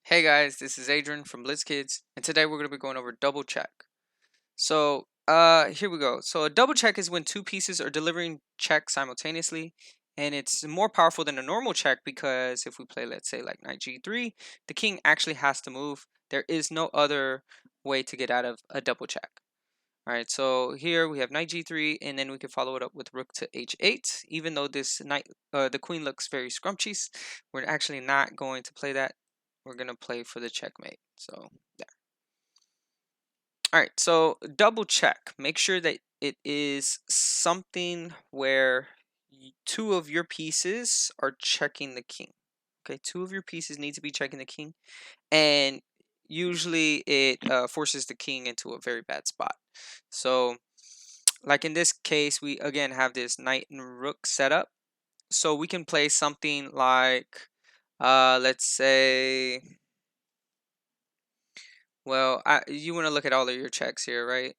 Hey guys, this is Adrian from BlitzKids, and today we're going to be going over double check. Here we go. So a double check is when two pieces are delivering check simultaneously, and it's more powerful than a normal check because if we play, let's say, like knight g3, the king actually has to move. There is no other way to get out of a double check. All right, so here we have knight g3, and then we can follow it up with rook to h8. Even though the queen looks very scrumptious, we're actually not going to play that. We're gonna play for the checkmate. So yeah. All right, so double check. Make sure that it is something where two of your pieces are checking the king. Okay, two of your pieces need to be checking the king, and usually it forces the king into a very bad spot. So like in this case, we again have this knight and rook setup. So we can play something like, let's say, well, you want to look at all of your checks here, right?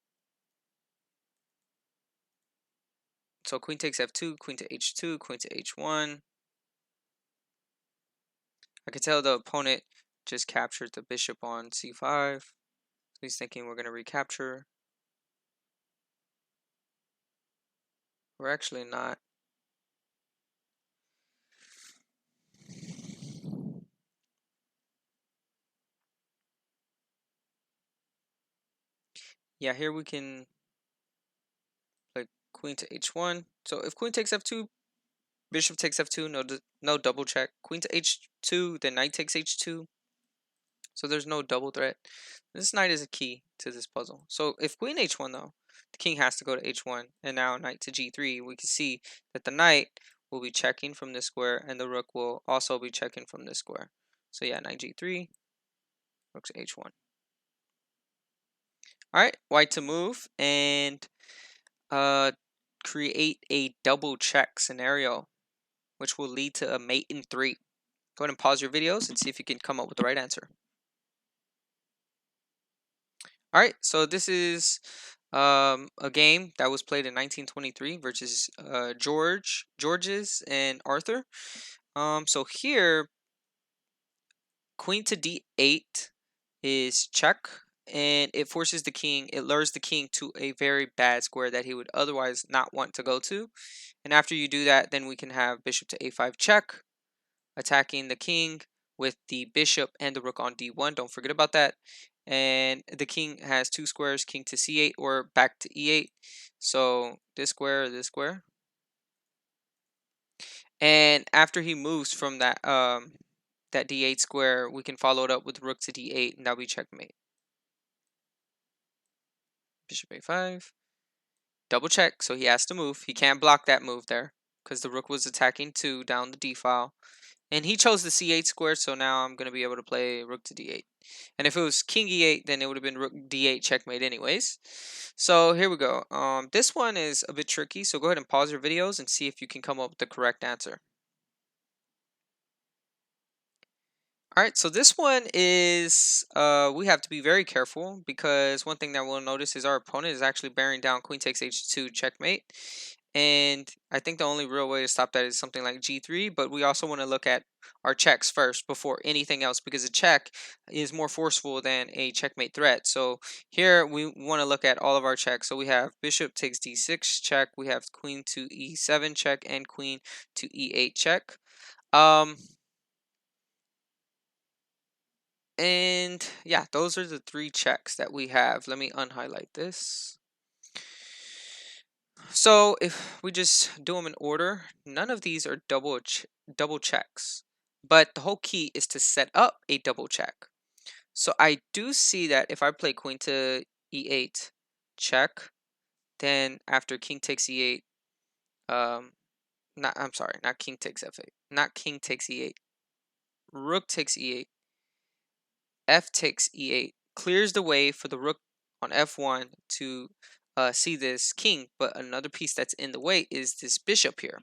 So queen takes f2, queen to h2, queen to h1. I can tell the opponent just captured the bishop on c5. So he's thinking we're going to recapture. We're actually not. Yeah, here we can play queen to h1. So if queen takes f2, bishop takes f2, no double check. Queen to h2, then knight takes h2. So there's no double threat. This knight is a key to this puzzle. So if queen h1 though, the king has to go to h1, and now knight to g3, we can see that the knight will be checking from this square, and the rook will also be checking from this square. So yeah, knight g3, rook to h1. All right, white to move and create a double check scenario, which will lead to a mate in 3. Go ahead and pause your videos and see if you can come up with the right answer. All right, so this is a game that was played in 1923 versus Georges and Arthur. So here, queen to d8 is check, and it forces the king, it lures the king to a very bad square that he would otherwise not want to go to. And after you do that, then we can have bishop to a5 check, attacking the king with the bishop and the rook on d1. Don't forget about that. And the king has two squares, king to c8 or back to e8. So this square or this square. And after he moves from that that d8 square, we can follow it up with rook to d8, and that'll be checkmate. Bishop a5. Double check, so he has to move. He can't block that move there because the rook was attacking 2 down the d file. And he chose the c8 square, so now I'm going to be able to play rook to d8. And if it was king e8, then it would have been rook d8 checkmate anyways. So here we go. This one is a bit tricky, so go ahead and pause your videos and see if you can come up with the correct answer. All right, so this one is, we have to be very careful because one thing that we'll notice is our opponent is actually bearing down queen takes h2 checkmate. And I think the only real way to stop that is something like g3, but we also want to look at our checks first before anything else because a check is more forceful than a checkmate threat. So here we want to look at all of our checks. So we have bishop takes d6 check, we have queen to e7 check, and queen to e8 check. And yeah, those are the 3 checks that we have. Let me unhighlight this. So if we just do them in order, none of these are double checks. But the whole key is to set up a double check. So I do see that if I play queen to e8 check, then after king takes e8, not king takes f8, not king takes e8, rook takes e8, f takes e8, clears the way for the rook on f1 to see this king, but another piece that's in the way is this bishop here.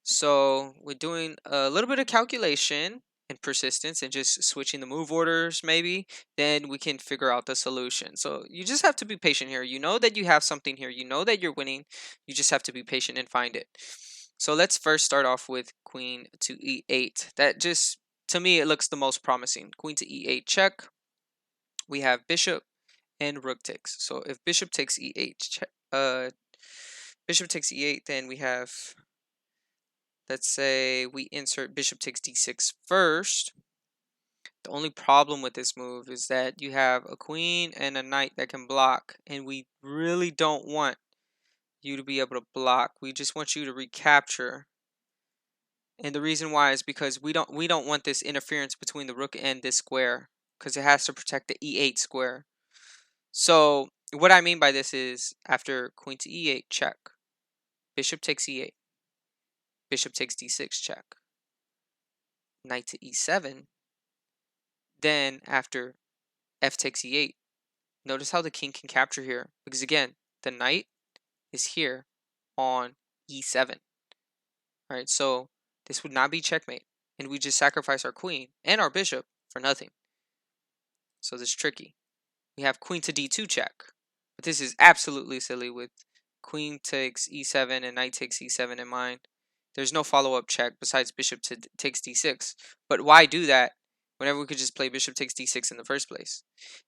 So we're doing a little bit of calculation and persistence and just switching the move orders maybe, then we can figure out the solution. So you just have to be patient here. You know that you have something here. You know that you're winning. You just have to be patient and find it. So let's first start off with queen to e8. That just to me, it looks the most promising. Queen to e8 check. We have bishop and rook takes. So if bishop takes e8, bishop takes e8, then we have, let's say we insert bishop takes d6 first. The only problem with this move is that you have a queen and a knight that can block, and we really don't want you to be able to block. We just want you to recapture. And the reason why is because we don't want this interference between the rook and this square, because it has to protect the e8 square. So what I mean by this is after queen to e8 check, bishop takes e8, bishop takes d6 check, knight to e7, then after f takes e8, notice how the king can capture here, because again, the knight is here on e7. All right, so this would not be checkmate, and we just sacrifice our queen and our bishop for nothing. So this is tricky. We have queen to d2 check, but this is absolutely silly with queen takes e7 and knight takes e7 in mind. There's no follow-up check besides bishop takes d6. But why do that whenever we could just play bishop takes d6 in the first place?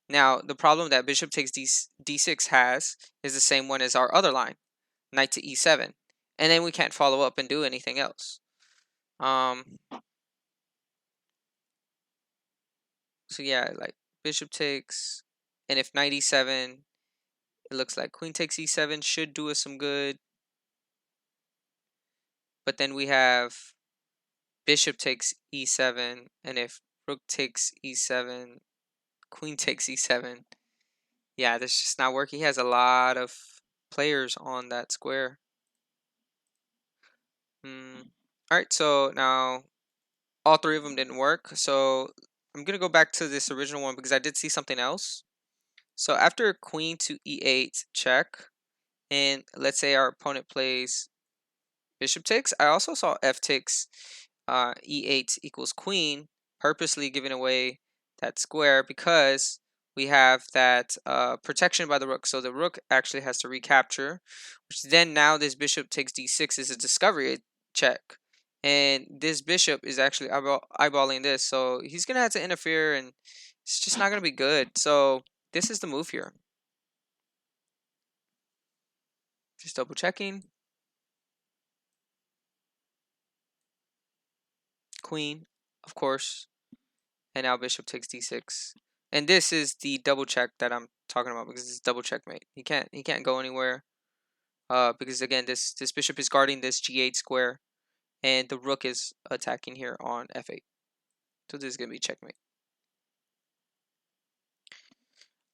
Now, the problem that bishop takes d6 has is the same one as our other line, knight to e7. And then we can't follow up and do anything else. So yeah, like bishop takes, and if knight e7, it looks like queen takes e7 should do us some good. But then we have bishop takes e7, and if rook takes e7, queen takes e7. Yeah, this is just not working. He has a lot of players on that square. Alright, so now all three of them didn't work. So I'm going to go back to this original one because I did see something else. So after queen to e8 check, and let's say our opponent plays bishop takes, I also saw f takes e8 equals queen, purposely giving away that square because we have that protection by the rook. So the rook actually has to recapture, which then now this bishop takes d6 is a discovery check. And this bishop is actually eyeballing this. So he's going to have to interfere, and it's just not going to be good. So this is the move here. Just double checking. Queen, of course. And now bishop takes d6. And this is the double check that I'm talking about because it's double checkmate. He can't go anywhere. Because again, this bishop is guarding this g8 square, and the rook is attacking here on f8. So this is gonna be checkmate.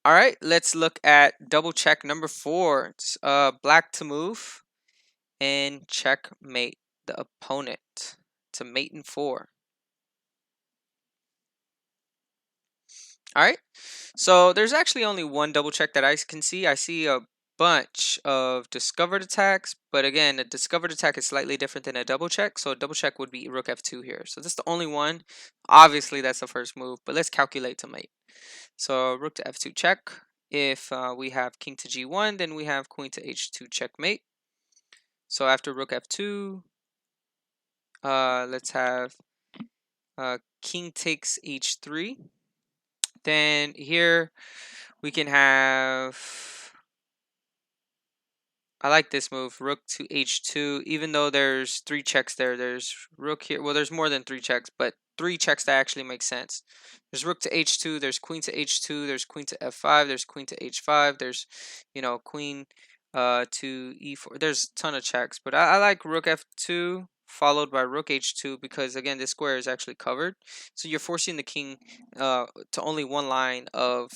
All right, let's look at double check number 4. It's black to move and checkmate the opponent to mate in 4. All right, so there's actually only one double check that I can see. I see a bunch of discovered attacks, but again, a discovered attack is slightly different than a double check. So a double check would be rook f2 here. So this is the only one. Obviously, that's the first move, but let's calculate to mate. So rook to f2 check. If we have king to g1, then we have queen to h2 checkmate. So after rook f2, let's have king takes h3. Then here we can have, I like this move, rook to h2, even though there's 3 checks there. There's rook here. Well, there's more than 3 checks, but 3 checks that actually make sense. There's rook to h2, there's queen to h2, there's queen to f5, there's queen to h5, there's, queen to e4. There's a ton of checks, but I like rook f2 followed by rook h2 because, again, this square is actually covered. So you're forcing the king to only one line of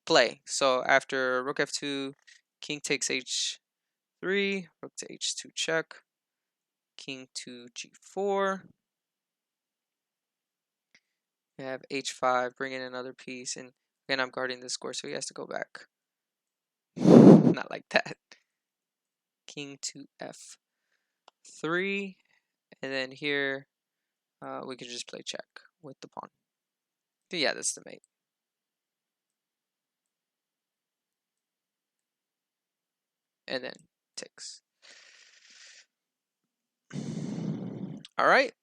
play. So after rook f2, king takes h3, rook to h2 check, king to g4. We have h5, bring in another piece, and again I'm guarding this square, so he has to go back. Not like that. King to f3, and then here we can just play check with the pawn. But yeah, that's the mate. And then takes. All right.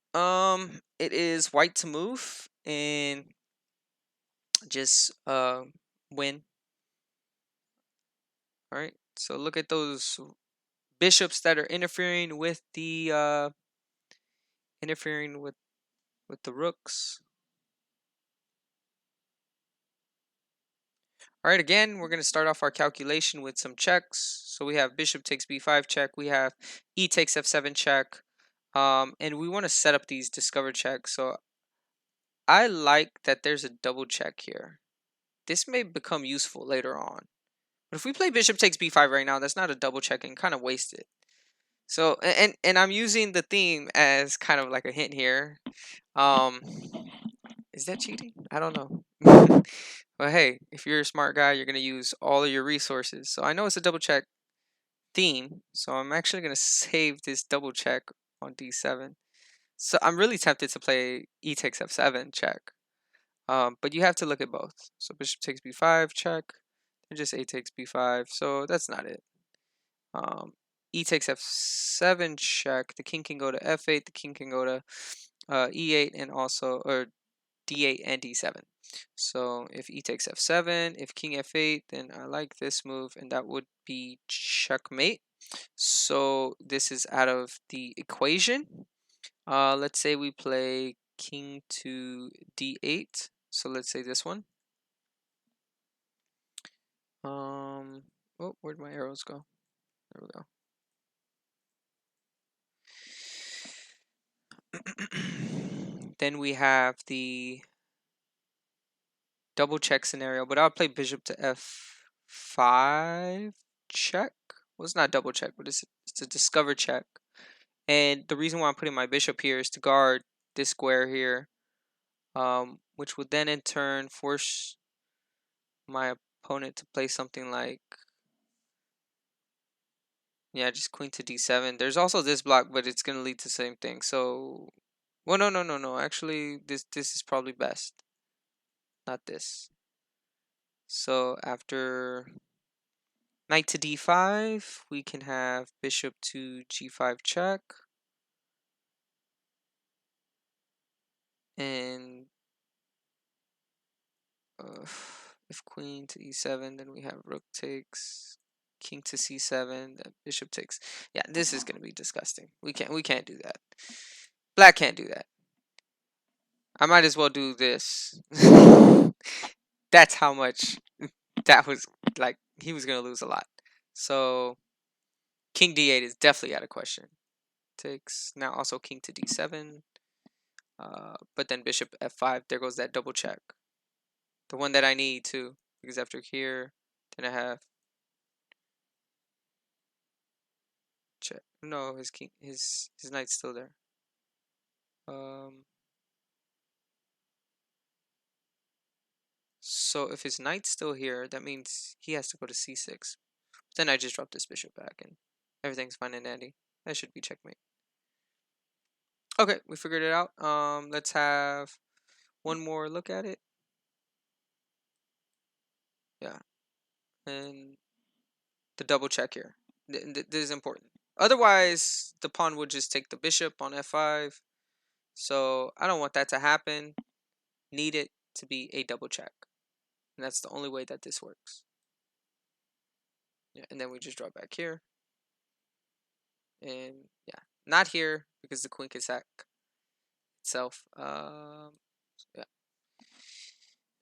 It is white to move and just win. All right. So look at those bishops that are interfering with the interfering with the rooks. All right, again, we're going to start off our calculation with some checks. So we have bishop takes b5 check. We have e takes f7 check. And we want to set up these discover checks. So I like that there's a double check here. This may become useful later on. But if we play bishop takes b5 right now, that's not a double check and kind of wasted. So, and I'm using the theme as kind of like a hint here. Um, is that cheating? I don't know. But hey, if you're a smart guy, you're gonna use all of your resources. So I know it's a double check theme, so I'm actually gonna save this double check on d7. So I'm really tempted to play e takes f7 check. But you have to look at both. So bishop takes b5 check, and just a takes b5. So that's not it. E takes f7 check. The king can go to f8. The king can go to e8 and also or d8 and d7. So if e takes f7, if king f8, then I like this move, and that would be checkmate. So this is out of the equation. Let's say we play king to d8. So let's say this one. Oh, where'd my arrows go? There we go. Then we have the double check scenario, but I'll play bishop to f5 check. Well, it's not double check, but it's a discover check. And the reason why I'm putting my bishop here is to guard this square here, which would then in turn force my opponent to play something like, yeah, just queen to d7. There's also this block, but it's going to lead to the same thing. So, well, no. Actually, this is probably best, not this. So after knight to d5, we can have bishop to g5 check. And if queen to e7, then we have rook takes, king to c7, then bishop takes. Yeah, this is gonna be disgusting. We can't do that. Black can't do that. I might as well do this. That's how much that was like. He was gonna lose a lot. So king d8 is definitely out of question. Takes now also king to d7. But then bishop f5. There goes that double check. The one that I need too, because after here, then I have check. No, his king, his knight's still there. So if his knight's still here, that means he has to go to c6. Then I just drop this bishop back, and everything's fine and dandy. That should be checkmate. Okay, we figured it out. Let's have one more look at it. Yeah, and the double check here. This is important. Otherwise, the pawn would just take the bishop on f5. So I don't want that to happen. Need it to be a double check. And that's the only way that this works. Yeah, and then we just drop back here. And yeah, not here because the queen can sack itself. Yeah.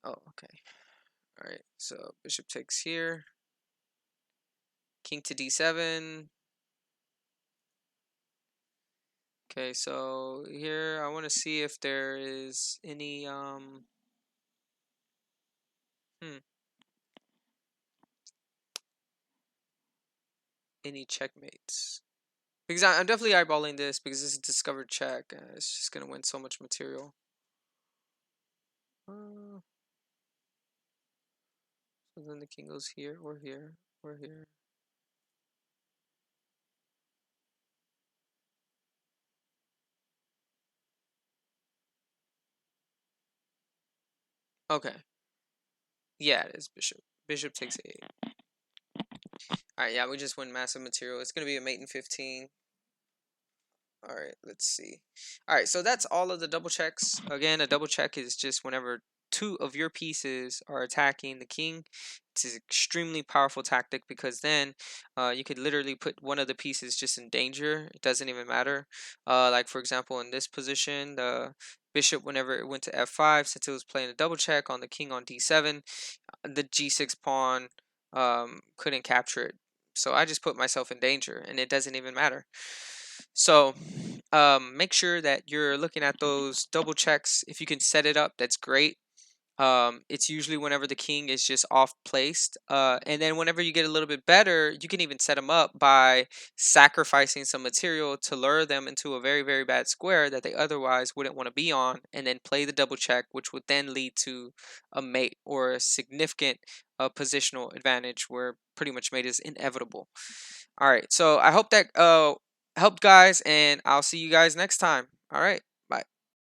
Oh, okay. All right. So bishop takes here. King to d7. Okay, so here I want to see if there is any any checkmates. Because I'm definitely eyeballing this because this is discovered check. It's just gonna win so much material. So then the king goes here or here or here. Okay. Yeah, it is bishop. Bishop takes 8. Alright, yeah, we just win massive material. It's gonna be a mate in 15. All right, let's see. All right, so that's all of the double checks. Again, a double check is just whenever two of your pieces are attacking the king. It's an extremely powerful tactic because then you could literally put one of the pieces just in danger. It doesn't even matter. Like for example, in this position, the bishop, whenever it went to f5, since it was playing a double check on the king on d7, the g6 pawn couldn't capture it. So I just put myself in danger, and it doesn't even matter. So make sure that you're looking at those double checks. If you can set it up, that's great. It's usually whenever the king is just off placed. And then whenever you get a little bit better, you can even set them up by sacrificing some material to lure them into a very, very bad square that they otherwise wouldn't want to be on, and then play the double check, which would then lead to a mate or a significant positional advantage where pretty much mate is inevitable. All right, so I hope that helped, guys, and I'll see you guys next time. All right.